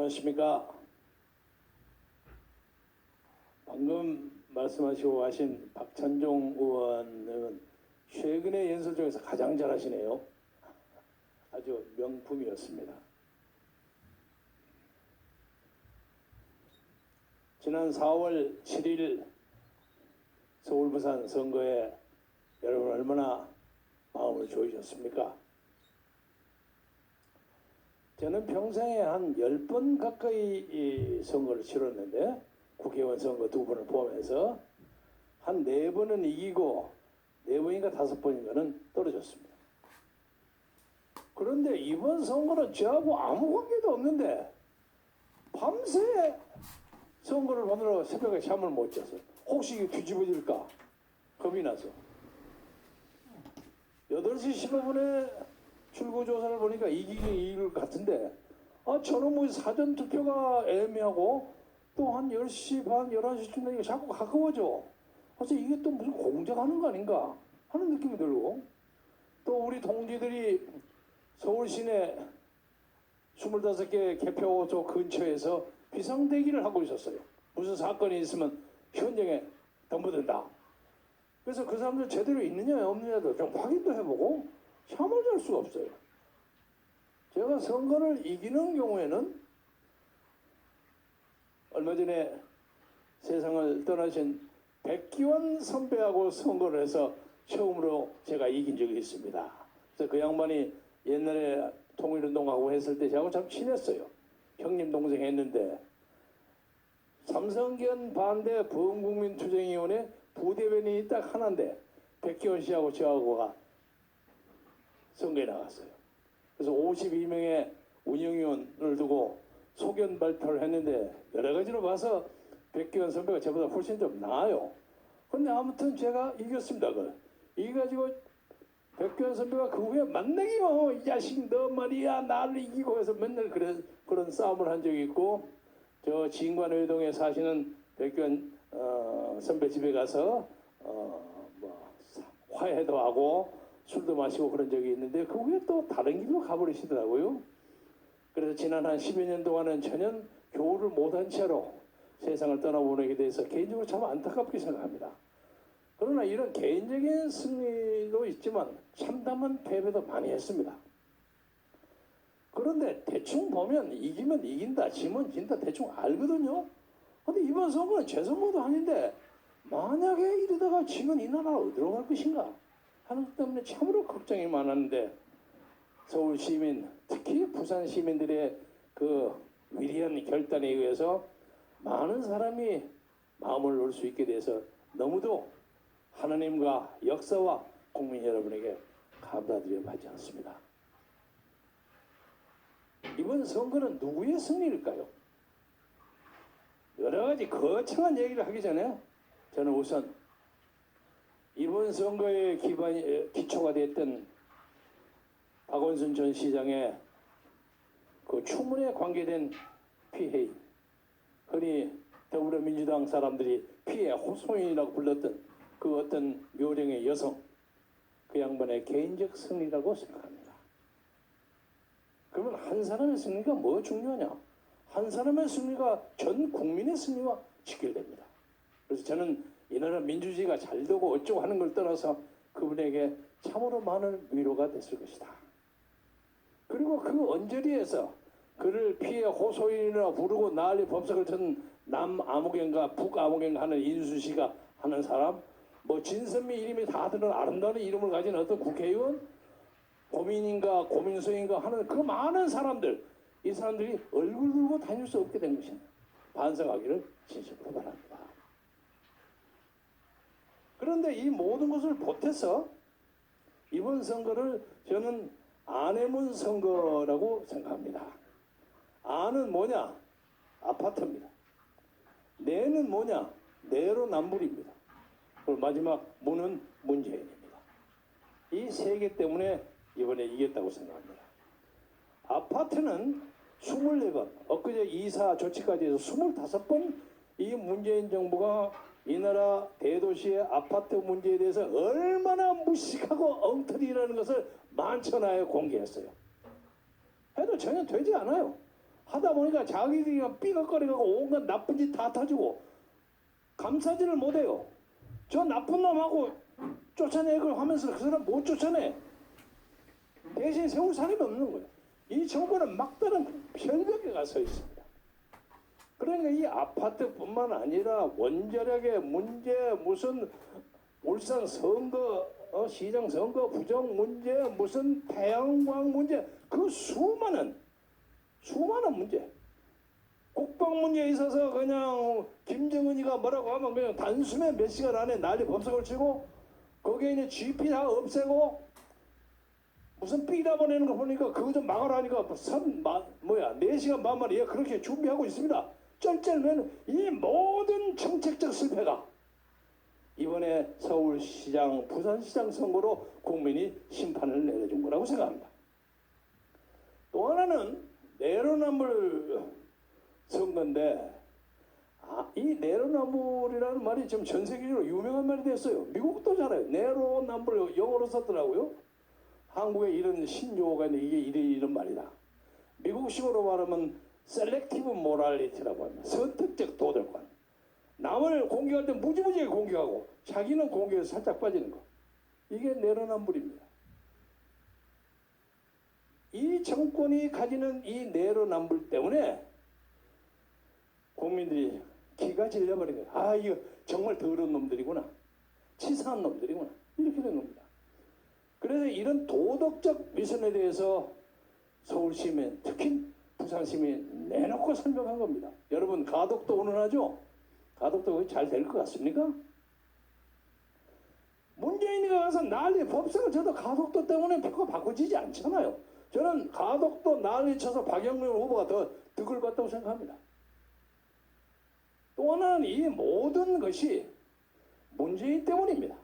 안녕하십니까. 방금 말씀하시고 하신 박찬종 의원은 최근의 연설 중에서 가장 잘하시네요. 아주 명품이었습니다. 지난 4월 7일 서울 부산 선거에 여러분 얼마나 마음을 조이셨습니까? 저는 평생에 한 10번 가까이 이 선거를 치렀는데 국회의원 선거 2번을 포함해서 한 4번은 이기고 4번인가 5번인가는 떨어졌습니다. 그런데 이번 선거는 저하고 아무 관계도 없는데 밤새 선거를 보느라 새벽에 잠을 못 잤어요. 혹시 이게 뒤집어질까 겁이 나서 8시 15분에 출구조사를 보니까 이길 것 같은데 저는 뭐 사전투표가 애매하고 또 한 10시 반 11시쯤 되니까 자꾸 가까워져. 그래서 이게 또 무슨 공작하는 거 아닌가 하는 느낌이 들고, 또 우리 동지들이 서울 시내 25개 개표소 근처에서 비상대기를 하고 있었어요. 무슨 사건이 있으면 현장에 덤벼든다. 그래서 그 사람들 제대로 있느냐 없느냐도 좀 확인도 해보고 잠을 잘 수가 없어요. 제가 선거를 이기는 경우에는 얼마 전에 세상을 떠나신 백기환 선배하고 선거를 해서 처음으로 제가 이긴 적이 있습니다. 그래서 그 양반이 옛날에 통일운동하고 했을 때 저하고 참 친했어요. 형님 동생 했는데 삼성견 반대 범국민투쟁위원회 부대변인이 딱 하나인데 백기환 씨하고 저하고가 선거에 나갔어요. 그래서 52명의 운영위원을 두고 소견 발표를 했는데 여러 가지로 봐서 백기환 선배가 저보다 훨씬 좀 나아요. 근데 아무튼 제가 이겼습니다. 이겨가지고 백기환 선배가 그 후에 만나기만 이 자식 너 말이야 나를 이기고 해서 맨날 그런 싸움을 한 적이 있고, 저 진관의동에 사시는 백기환 선배 집에 가서 뭐 화해도 하고 술도 마시고 그런 적이 있는데 그 후에 또 다른 길로 가버리시더라고요. 그래서 지난 한 10여 년 동안은 전혀 교훈을 못한 채로 세상을 떠나보내게 돼서 개인적으로 참 안타깝게 생각합니다. 그러나 이런 개인적인 승리도 있지만 참담한 패배도 많이 했습니다. 그런데 대충 보면 이기면 이긴다, 지면 진다 대충 알거든요. 근데 이번 선거는 제 선거도 아닌데 만약에 이러다가 지면 이 나라 어디로 갈 것인가 하는 것 때문에 참으로 걱정이 많았는데, 서울 시민, 특히 부산 시민들의 그 위대한 결단에 의해서 많은 사람이 마음을 놓을 수 있게 돼서 너무도 하나님과 역사와 국민 여러분에게 감사드려 하지 않습니다. 이번 선거는 누구의 승리일까요? 여러 가지 거창한 얘기를 하기 전에 저는 우선 이번 선거의 기초가 됐던 박원순 전 시장의 그 추문에 관계된 피해, 흔히 더불어민주당 사람들이 피해 호소인이라고 불렀던 그 어떤 묘령의 여성, 그 양반의 개인적 승리라고 생각합니다. 그러면 한 사람의 승리가 뭐 중요하냐? 한 사람의 승리가 전 국민의 승리와 직결됩니다. 그래서 저는 이 나라 민주주의가 잘 되고 어쩌고 하는 걸 떠나서 그분에게 참으로 많은 위로가 됐을 것이다. 그리고 그 언저리에서 그를 피해 호소인이라 부르고 난리 법석을 튼 남아무개인가 북아무개인가 하는 인수씨가 하는 사람, 뭐 진선미 이름이 다 드는 아름다운 이름을 가진 어떤 국회의원, 고민인가 고민소인가 하는 그 많은 사람들, 이 사람들이 얼굴 들고 다닐 수 없게 된 것입니다. 반성하기를 진심으로 바랍니다. 그런데 이 모든 것을 보태서 이번 선거를 저는 안해문 선거라고 생각합니다. 안은 뭐냐? 아파트입니다. 내는 뭐냐? 내로남불입니다. 그리고 마지막 문은 문재인입니다. 이 세 개 때문에 이번에 이겼다고 생각합니다. 아파트는 24번, 엊그제 이사 조치까지 해서 25번 이 문재인 정부가 이 나라 대도시의 아파트 문제에 대해서 얼마나 무식하고 엉터리라는 것을 만천하에 공개했어요. 해도 전혀 되지 않아요. 하다 보니까 자기들이 삐걱거리고 온갖 나쁜 짓 다 터지고 감싸지를 못해요. 저 나쁜 놈하고 쫓아내고 하면서 그 사람 못 쫓아내. 대신 세울 사람이 없는 거예요. 이 정부는 막다른 별벽에 가서 있습니다. 그러니까 이 아파트뿐만 아니라 원자력의 문제, 무슨 울산 선거, 시장 선거 부정 문제, 무슨 태양광 문제, 그 수많은 문제. 국방 문제에 있어서 그냥 김정은이가 뭐라고 하면 그냥 단숨에 몇 시간 안에 난리 법석을 치고 거기에 있는 GP 다 없애고 무슨 삐다 보내는 거 보니까 그거 좀 막아라니까 4시간 반 만에 그렇게 준비하고 있습니다. 쩔쩔매는 이 모든 정책적 실패가 이번에 서울시장, 부산시장 선거로 국민이 심판을 내려준 거라고 생각합니다. 또 하나는 내로남불 선거인데 이 내로남불이라는 말이 지금 전 세계적으로 유명한 말이 됐어요. 미국도 잘해요. 내로남불 영어로 썼더라고요. 한국에 이런 신조어가 있는데 이게 이런 말이다. 미국식으로 말하면 셀렉티브 모랄리티라고 합니다. 선택적 도덕관. 남을 공격할 때 무지무지하게 공격하고 자기는 공격에서 살짝 빠지는 거. 이게 내로남불입니다. 이 정권이 가지는 이 내로남불 때문에 국민들이 기가 질려버린 거예요. 아, 이거 정말 더러운 놈들이구나. 치사한 놈들이구나. 이렇게 된 겁니다. 그래서 이런 도덕적 위선에 대해서 서울시민, 특히 부산시민 내놓고 설명한 겁니다. 여러분, 가덕도 운운하죠? 가덕도 잘 될 것 같습니까? 문재인이 가서 난리 법석을 쳐도 가덕도 때문에 표가 바꿔지지 않잖아요. 저는 가덕도 난리 쳐서 박영민 후보가 더 득을 봤다고 생각합니다. 또 하나는 이 모든 것이 문재인 때문입니다.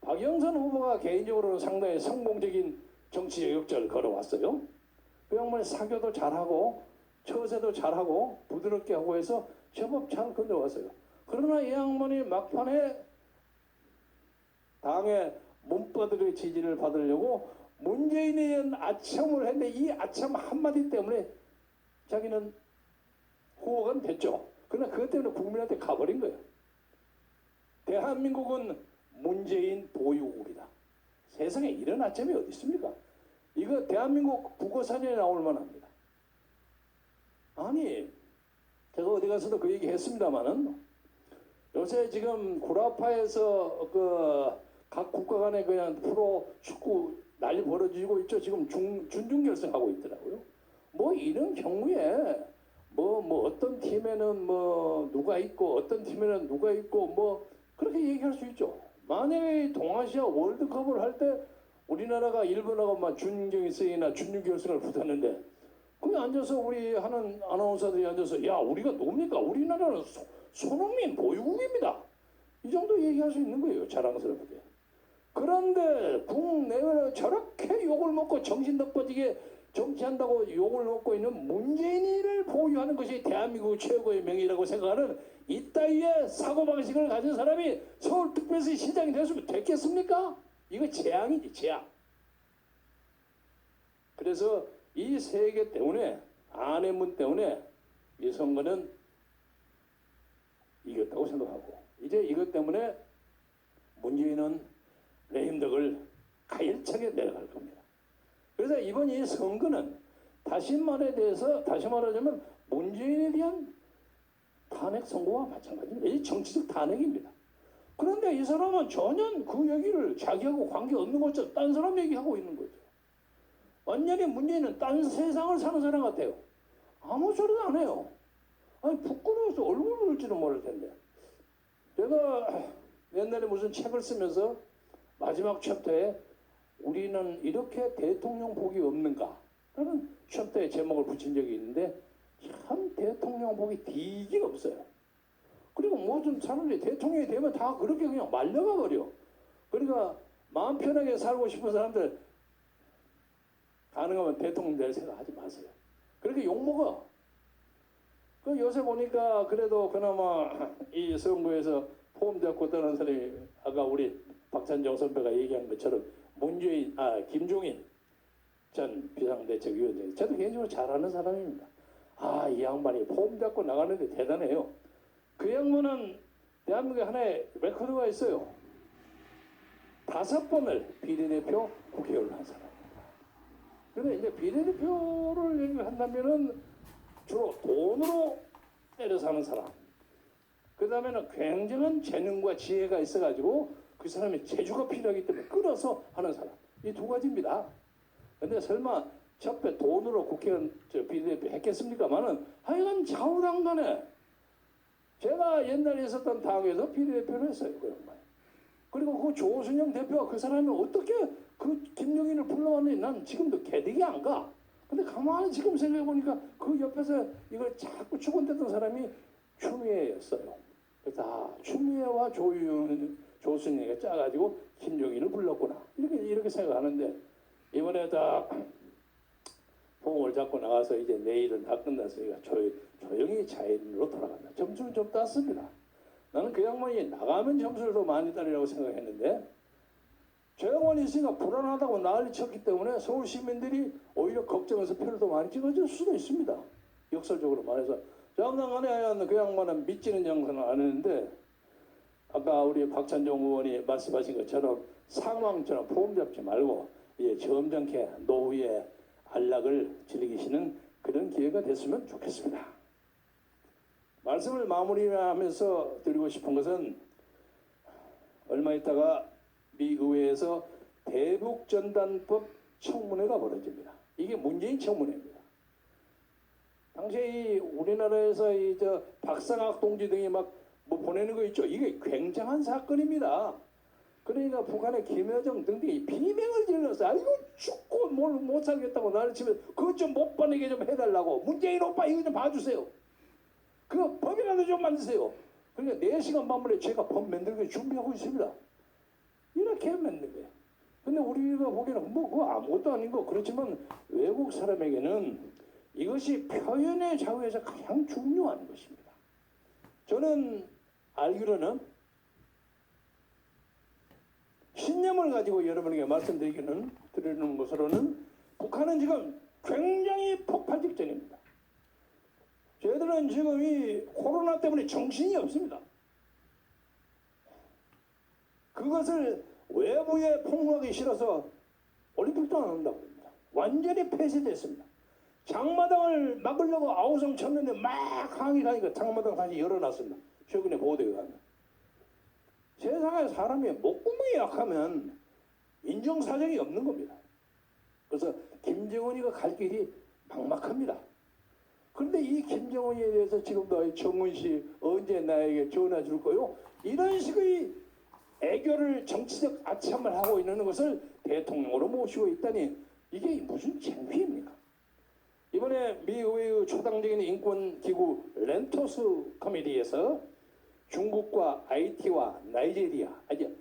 박영선 후보가 개인적으로 상당히 성공적인 정치적 역전을 걸어왔어요. 그 양반이 사교도 잘하고 처세도 잘하고 부드럽게 하고 해서 제법 잘 건너왔어요. 그러나 이 양반이 막판에 당의 문바들의 지지를 받으려고 문재인에 대한 아첨을 했는데 이 아첨 한마디 때문에 자기는 후보가 됐죠. 그러나 그것 때문에 국민한테 가버린 거예요. 대한민국은 문재인 보유국이다. 세상에 이런 아첨이 어디 있습니까? 이거 대한민국 국어사전에 나올 만합니다. 아니, 제가 어디 가서도 그 얘기 했습니다마는 요새 지금 구라파에서 각 국가 간에 그냥 프로 축구 난리 벌어지고 있죠. 지금 준중결승하고 있더라고요. 뭐 이런 경우에 뭐 어떤 팀에는 뭐 누가 있고 어떤 팀에는 누가 있고 뭐 그렇게 얘기할 수 있죠. 만약에 동아시아 월드컵을 할 때 우리나라가 일본하고 막 준결승이나 준중결승을 붙었는데 거기 앉아서 우리 하는 아나운서들이 앉아서 야 우리가 뭡니까? 우리나라는 손흥민 보유국입니다. 이 정도 얘기할 수 있는 거예요. 자랑스럽게. 그런데 국내외로 저렇게 욕을 먹고 정신 덕버지게 정치한다고 욕을 먹고 있는 문재인이를 보유하는 것이 대한민국 최고의 명예라고 생각하는 이따위의 사고방식을 가진 사람이 서울특별시 시장이 됐으면 됐겠습니까? 이거 재앙이지, 재앙. 그래서 이 세계 때문에, 안해문 때문에 이 선거는 이겼다고 생각하고, 이제 이것 때문에 문재인은 레임덕을 가열차게 내려갈 겁니다. 그래서 이번 이 선거는 다시 말하자면 문재인에 대한 탄핵 선고와 마찬가지입니다. 이 정치적 탄핵입니다. 그런데 이 사람은 전혀 그 얘기를 자기하고 관계없는 것처럼 딴 사람 얘기하고 있는 거죠. 완전히 문재인은 딴 세상을 사는 사람 같아요. 아무 소리도 안 해요. 아니 부끄러워서 얼굴을 볼지도 모를 텐데. 제가 옛날에 무슨 책을 쓰면서 마지막 챕터에 우리는 이렇게 대통령 복이 없는가? 라는 챕터에 제목을 붙인 적이 있는데 참 대통령 복이 되게 없어요. 그리고 모든 사람들이 대통령이 되면 다 그렇게 그냥 말려가 버려. 그러니까 마음 편하게 살고 싶은 사람들 가능하면 대통령 될 생각 하지 마세요. 그렇게 욕먹어. 그 요새 보니까 그래도 그나마 이 선거에서 포함되었고 떠난 사람이 아까 우리 박찬정 선배가 얘기한 것처럼 김종인 전 비상대책위원장. 저도 개인적으로 잘하는 사람입니다. 이 양반이 폼 잡고 나가는데 대단해요. 그 양반은 대한민국에 하나의 레코드가 있어요. 5번을 비례대표 국회의원을 한 사람입니다. 근데 이제 비례대표를 얘기를 한다면은 주로 돈으로 때려 사는 사람. 그 다음에는 굉장한 재능과 지혜가 있어가지고 그 사람의 재주가 필요하기 때문에 끌어서 하는 사람. 이 두 가지입니다. 근데 설마 적폐 돈으로 국회의원 비례대표 했겠습니까마는 하여간 좌우당 간에 제가 옛날에 있었던 당에서 비례대표를 했어요. 그 양반. 그리고 그 조순영 대표가 그 사람이 어떻게 그 김용인을 불러왔는지 난 지금도 개득이 안 가. 근데 가만히 지금 생각해보니까 그 옆에서 이걸 자꾸 축원댔던 사람이 추미애였어요. 그래서 추미애와 조순영이 짜가지고 김용인을 불렀구나. 이렇게 생각하는데 이번에 다 봉을 잡고 나가서 이제 내일은 다 끝났으니까 조용히 자연으로 돌아간다. 점수는 좀 땄습니다. 나는 그 양반이 나가면 점수를 더 많이 따리라고 생각했는데 저 양반이 있으니까 불안하다고 난리 쳤기 때문에 서울 시민들이 오히려 걱정해서 표를 더 많이 찍어줄 수도 있습니다. 역설적으로 말해서. 장담하네 그 양반은 믿지는 장사는 안 했는데 아까 우리 박찬종 의원이 말씀하신 것처럼 상황처럼 폼 잡지 말고 이제 점잖게 노후의 안락을 즐기시는 그런 기회가 됐으면 좋겠습니다. 말씀을 마무리하면서 드리고 싶은 것은 얼마 있다가 미 의회에서 대북전단법 청문회가 벌어집니다. 이게 문재인 청문회입니다. 당시에 우리나라에서 박상학 동지 등이 막 뭐 보내는 거 있죠. 이게 굉장한 사건입니다. 그러니까 북한의 김여정 등등이 비명을 질러서 아이고 죽고 뭘 못 살겠다고 나를 치면 그것 좀 못 보내게 좀 해달라고. 문재인 오빠 이거 좀 봐주세요. 그 법이라도 좀 만드세요. 그러니까 4시간 반 만에 제가 법 만들기 준비하고 있습니다. 이렇게 만든 거예요. 근데 우리가 보기에는 뭐 그거 아무것도 아닌 거. 그렇지만 외국 사람에게는 이것이 표현의 자유에서 가장 중요한 것입니다. 저는 알기로는 신념을 가지고 여러분에게 드리는 것으로는 북한은 지금 굉장히 폭발 직전입니다. 저희들은 지금 이 코로나 때문에 정신이 없습니다. 그것을 외부에 폭로하기 싫어서 올림픽도 안 한다고 합니다. 완전히 폐쇄됐습니다. 장마당을 막으려고 아우성 쳤는데 막 항의를 하니까 장마당 다시 열어놨습니다. 최근에 보도에 가면. 세상에 사람이 목구멍이 약하면 인정사정이 없는 겁니다. 그래서 김정은이가 갈 길이 막막합니다. 그런데 이 김정은이에 대해서 지금도 정은 씨 언제 나에게 전화 줄 거요? 이런 식의 애교를 정치적 아참을 하고 있는 것을 대통령으로 모시고 있다니 이게 무슨 창피입니까? 이번에 미 의회의 초당적인 인권기구 렌토스 커미디에서 중국과 하이티와 나이지리아 아주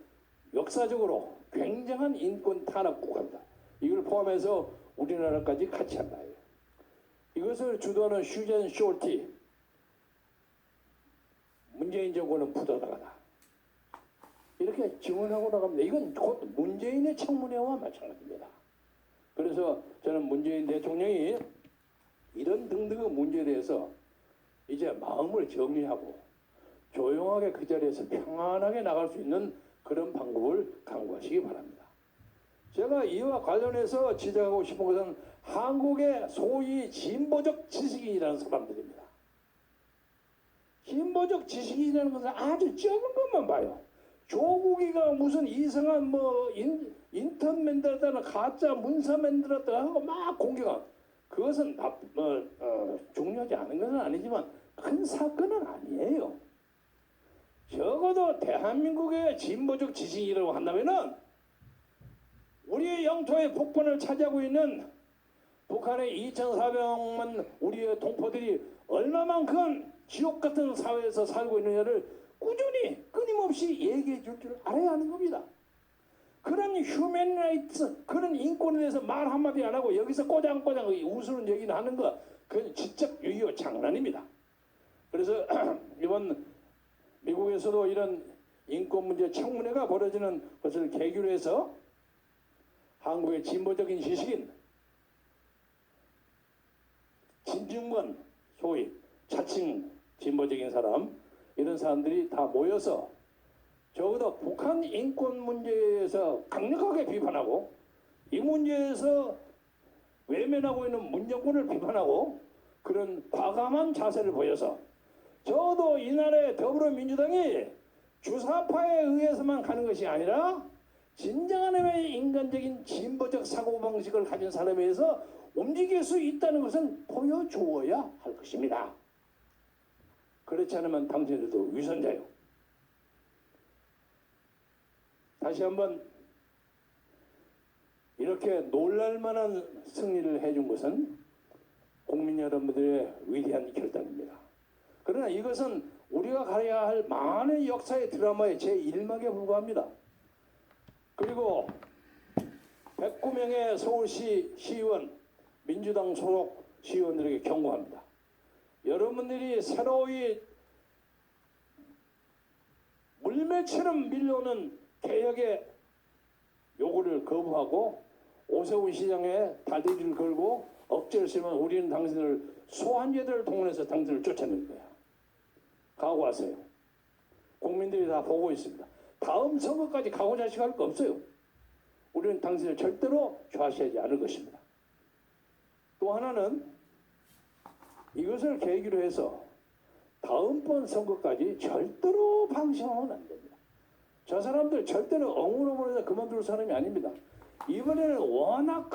역사적으로 굉장한 인권 탄압 국가입니다. 이걸 포함해서 우리나라까지 같이 한다. 이것을 주도하는 슈젠 쇼티 문재인 정권은 부도덕하다. 이렇게 증언하고 나갑니다. 이건 곧 문재인의 청문회와 마찬가지입니다. 그래서 저는 문재인 대통령이 이런 등등의 문제에 대해서 이제 마음을 정리하고 조용하게 그 자리에서 평안하게 나갈 수 있는 그런 방법을 강구하시기 바랍니다. 제가 이와 관련해서 지적하고 싶은 것은 한국의 소위 진보적 지식인이라는 사람들입니다. 진보적 지식인이라는 것은 아주 적은 것만 봐요. 조국이가 무슨 이상한 인턴 만들었다는 가짜 문서 만들었다 하고 막 공격한 그것은 중요하지 않은 것은 아니지만 큰 사건은 아니에요. 적어도 대한민국의 진보적 지식이라고 한다면은 우리의 영토의 북부를 차지하고 있는 북한의 2,400만 우리의 동포들이 얼마만큼 지옥 같은 사회에서 살고 있느냐를 꾸준히 끊임없이 얘기해 줄 줄 알아야 하는 겁니다. 그런 휴먼 라이트, 그런 인권에 대해서 말 한마디 안 하고 여기서 꼬장꼬장 웃으는 얘기는 하는 거 그건 지적 유교 장난입니다. 그래서 이번 미국에서도 이런 인권 문제 청문회가 벌어지는 것을 계기로 해서 한국의 진보적인 지식인 진중권 소위 자칭 진보적인 사람 이런 사람들이 다 모여서 적어도 북한 인권 문제에서 강력하게 비판하고 이 문제에서 외면하고 있는 문정권을 비판하고 그런 과감한 자세를 보여서 적어도 이날의 더불어민주당이 주사파에 의해서만 가는 것이 아니라 진정한 의미의 인간적인 진보적 사고방식을 가진 사람에 의해서 움직일 수 있다는 것은 보여주어야 할 것입니다. 그렇지 않으면 당신들도 위선자요. 다시 한번 이렇게 놀랄만한 승리를 해준 것은 국민 여러분들의 위대한 결단입니다. 그러나 이것은 우리가 가야 할 많은 역사의 드라마의 제1막에 불과합니다. 그리고 109명의 서울시 시의원, 민주당 소속 시의원들에게 경고합니다. 여러분들이 새로이 물매처럼 밀려오는 개혁의 요구를 거부하고 오세훈 시장의 다리를 걸고 억지를 쓰면 우리는 당신을 소환제들을 동원해서 당신을 쫓아낼 거야. 각오하세요. 국민들이 다 보고 있습니다. 다음 선거까지 각오자식할 거 없어요. 우리는 당신을 절대로 좌시하지 않을 것입니다. 또 하나는 이것을 계기로 해서 다음번 선거까지 절대로 방심하면 안 됩니다. 저 사람들 절대로 엉으로머리에서 그만둘 사람이 아닙니다. 이번에는 워낙